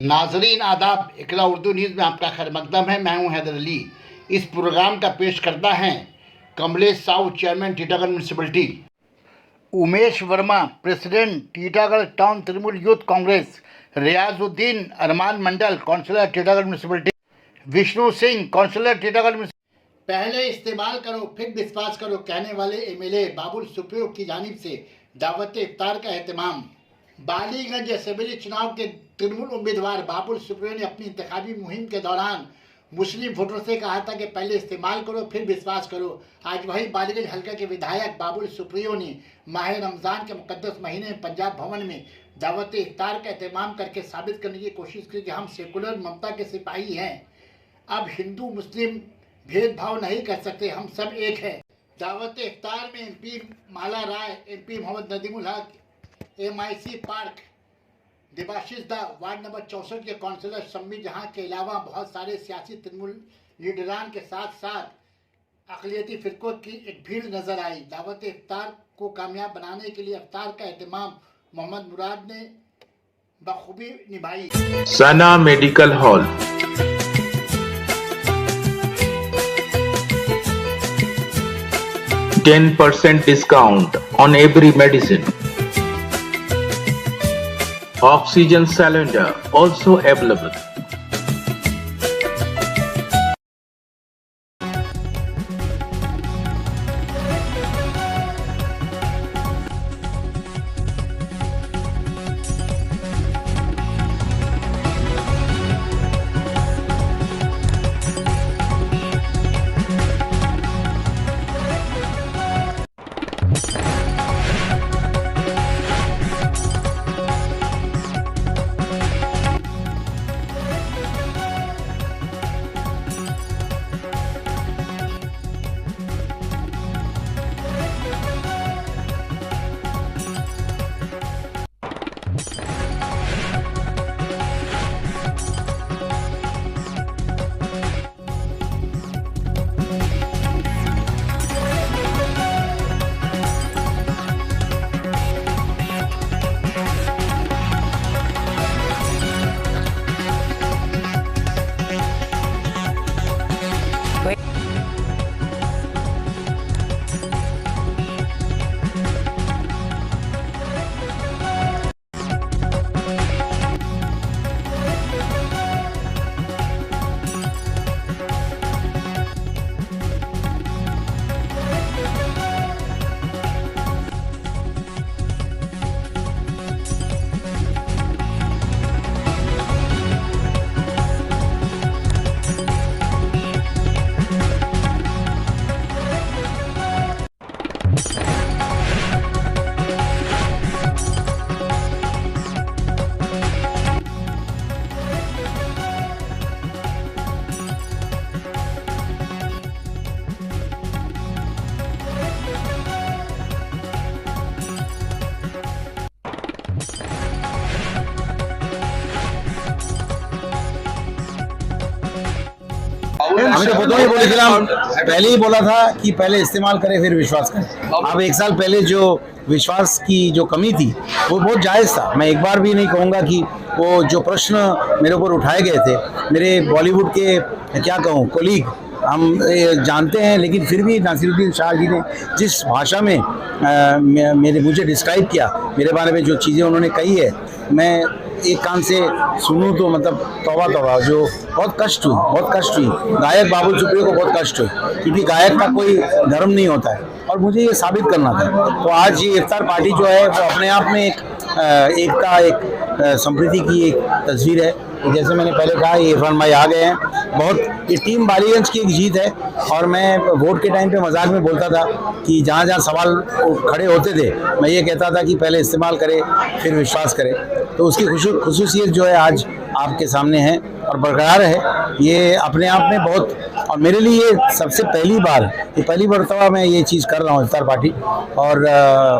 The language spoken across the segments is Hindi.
नाजरीन आदाब, इकरा उर्दू न्यूज़ में आपका खैर मकदम है। मैं हूं हैदर अली। इस प्रोग्राम का पेश करता है Kamlesh Sahu, chairman Titagarh municipality, Umesh Verma, president Titagarh town Trinamool youth Congress, Riyazuddin Arman Mandal, councillor Titagarh municipality, Vishnu Singh, councillor Titagarh municipality. पहले इस्तेमाल करो फिर विश्वास करो कहने वाले एमएलए बाबुल सुप्रियो की जानिब से दावत इफ्तार का एहतमाम। बालीगंज असेंबली चुनाव के तृणमूल उम्मीदवार बाबुल सुप्रियो ने अपनी इंतखाबी मुहिम के दौरान मुस्लिम वोटरों से कहा था कि पहले इस्तेमाल करो फिर विश्वास करो। आज वही बालीगंज हल्का के विधायक बाबुल सुप्रियो ने माह रमज़ान के मुकद्दस महीने में पंजाब भवन में दावत इफ्तार का एहतमाम करके साबित करने की कोशिश की कि हम सेकुलर ममता के सिपाही हैं। अब हिंदू मुस्लिम भेदभाव नहीं कर सकते, हम सब एक हैं। दावत इफ्तार में एमपी माला राय, एमपी मोहम्मद नदीमुल हक, MIC पार्क देवाशीष दा, वार्ड नंबर 64 के काउंसलर सम्मी जहां के अलावा बहुत सारे सियासी तृणमूल लीडरान के साथ साथ अक़लियती फ़िरक़ों की एक भीड़ नजर आई। दावत इफ्तार को कामयाब बनाने के लिए इफ्तार का एहतमाम मोहम्मद मुराद ने बखूबी निभाई। सना medical hall, 10% discount on every medicine. Oxygen cylinder also available. हमें तो खुद ही बोलेगा, पहले ही बोला था कि पहले इस्तेमाल करें फिर विश्वास करें। अब एक साल पहले जो विश्वास की जो कमी थी वो बहुत जायज़ था। मैं एक बार भी नहीं कहूँगा कि वो जो प्रश्न मेरे ऊपर उठाए गए थे, मेरे बॉलीवुड के क्या कहूँ कोलीग हम जानते हैं, लेकिन फिर भी नासिरुद्दीन शाह जी ने जिस भाषा में मुझे डिस्क्राइब किया, मेरे बारे में जो चीज़ें उन्होंने कही है, मैं एक कान से सुनूं तो मतलब तौबा तौबा, जो बहुत कष्ट हुई। गायक बाबुल सुप्रियो को बहुत कष्ट हुई, क्योंकि गायक का कोई धर्म नहीं होता है और मुझे ये साबित करना था। तो आज ये इफ्तार पार्टी जो है वो अपने आप में एक संप्रीति की एक तस्वीर है। जैसे मैंने पहले कहा, ये इरफान भाई आ गए हैं, बहुत ये टीम बालीगंज की एक जीत है। और मैं वोट के टाइम पे मजाक में बोलता था कि जहाँ जहाँ सवाल खड़े होते थे मैं ये कहता था कि पहले इस्तेमाल करें फिर विश्वास करें। तो उसकी खुसूसियत जो है आज आपके सामने है और बरकरार है। ये अपने आप में बहुत, और मेरे लिए ये सबसे पहली मरतबा मैं ये चीज़ कर रहा हूँ इफ्तार पार्टी। और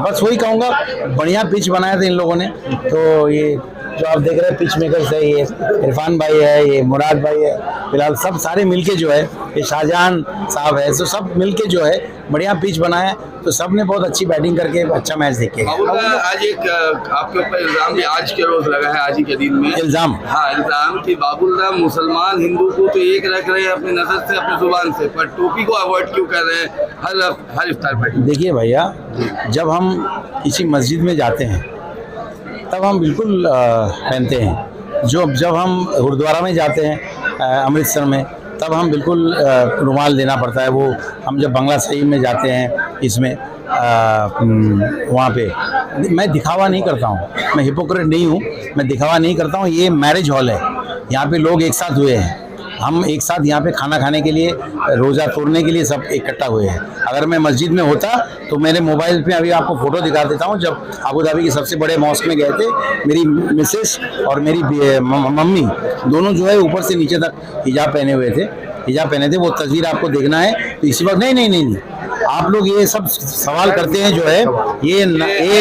बस वही कहूँगा, बढ़िया पिच बनाया था इन लोगों ने, तो ये जो आप देख रहे हैं पिच मेकर्स है, ये इरफान भाई है, ये मुराद भाई है, फिलहाल सब सारे मिलके जो है, ये शाहजहान साहब है, तो सब मिलके जो है बढ़िया पिच बनाया। तो सब ने बहुत अच्छी बैटिंग करके अच्छा मैच देखे। आज एक आपके ऊपर इल्जाम भी आज के रोज लगा है, आज ही के दिन में इल्जाम, हाँ इल्जाम कि बाबुल राम मुसलमान हिंदू को तो एक रख रहे हैं अपनी नजर से, अपनी जुबान से, पर टोपी को अवॉइड क्यों कर रहे हैं हर इफ्तार पर? देखिए भैया, जब हम किसी मस्जिद में जाते हैं तब हम बिल्कुल पहनते हैं। जब हम गुरुद्वारा में जाते हैं अमृतसर में, तब हम बिल्कुल रुमाल देना पड़ता है। वो हम जब बंगला शरीफ में जाते हैं, इसमें वहाँ पे मैं दिखावा नहीं करता हूँ, मैं हिपोक्रेट नहीं हूँ, मैं दिखावा नहीं करता हूँ। ये मैरिज हॉल है, यहाँ पे लोग एक साथ हुए हैं, हम एक साथ यहाँ पे खाना खाने के लिए, रोज़ा तोड़ने के लिए सब इकट्ठा हुए हैं। अगर मैं मस्जिद में होता तो मेरे मोबाइल पे अभी आपको फ़ोटो दिखा देता हूँ। जब अबू धाबी के सबसे बड़े मॉस्क में गए थे, मेरी मिसेस और मेरी मम्मी दोनों जो है ऊपर से नीचे तक हिजाब पहने हुए थे, वो तस्वीर आपको देखना है। तो इसी वक्त नहीं, आप लोग ये सब सवाल करते हैं जो है, ये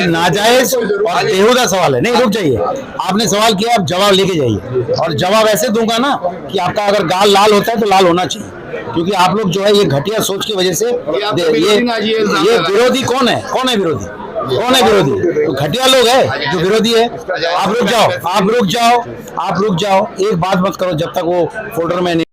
नाजायज और बेहुदा सवाल है। नहीं, रुक जाइए, आपने सवाल किया, आप जवाब लेके जाइए, और जवाब ऐसे दूंगा ना कि आपका अगर गाल लाल होता है तो लाल होना चाहिए, क्योंकि आप लोग जो है ये घटिया सोच की वजह से ये विरोधी कौन है विरोधी? तो घटिया लोग है जो विरोधी है। आप रुक जाओ, एक बात मत करो जब तक वो फोल्डर में नहीं